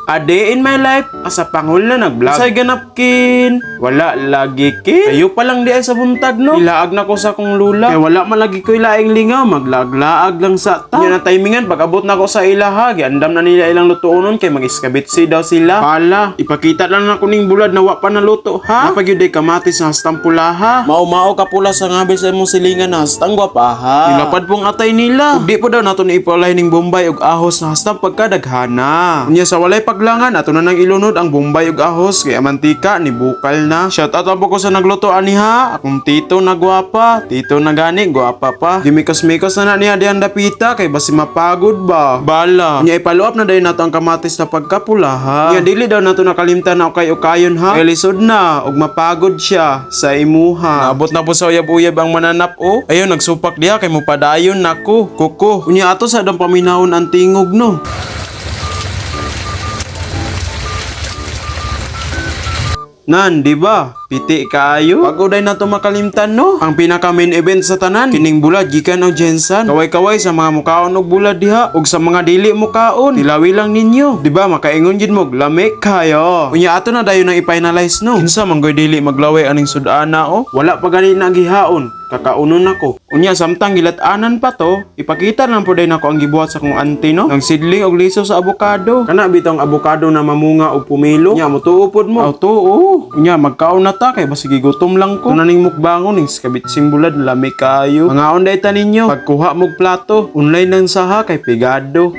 A day in my life, asa pangul na nag-vlog. Say ganap kin, wala lagi kin. Kayo pa lang di ay sa buntag no. Ilaag na ko sa kong lula. Kaya wala man lagi ko ilaing lingaw, maglaag-laag lang sa ta. Yan na timingan, pag abot na ko sa ilaha, giandam na nila ilang lutuonon kay mag-iskabitsi daw sila. Pala, ipakita lang na kuning bulad na wa pa naluto ha. Napag yun day kamatis na hastang pula ha. Mao-mao ka pula sa ngabi sa imong silingan na hastang gwapa ha. Ilapad pong atay nila. Ug di po daw nato ni ipalay ning Bombay ug ahos na hastang pagkadaghana. Unya sa walay paglangan ato na nang ilunod ang Bombay ug ahos kay mantika ni bukal na. Shout out po ko sa nagluto ani ha. Akong tito na gwapa, tito na gani gwapa pa. Gimikos-mikos na niya diyan dapita kay basi mapagod ba. Bala. Unya ipalo up na dayon nato ang kamatis na pagkapula ha. Unya dili daw nato nakalimtan na ukay-ukayon ha. Kay lisod na ug mapagod siya sa imuha. Naabot na po sa uyab-uyab ang mananap o. Ayun nagsupak diha kay mo padayon nako. Kuko. Unya ato sa dang paminahon ang tingog no. Nan, di ba? Piti kaayo. Pag-uday na to makalimtan no. Ang pinaka main event sa tanan, kining bulad gikan og Jensen. Kaway-kaway sa mga mukaon og bulad diha ug sa mga dili mukaon. Tilawi lang ninyo. Di ba makaingon jud mo lami kayo. Unya ato na dayon nang i-finalize no. Kinsa man goy dili maglaway aning sud-ana o. Wala pa gani na gihaon. Kakaunon nako. Unya samtang gilat-anan pa to, ipakita lang po day nako ang gibuhat sa kong auntie no. Ng sidling og liso sa avocado. Kana bitong avocado na mamunga og pumilo. Unya motuupod mo. Tuo. Unya magkaon na ta kay basig gutom lang ko. Naning mukbangon ning kabit simbulad lami kayo. Mga onday ta ninyo. Pagkuha mog plato, online nang saha kay pigado.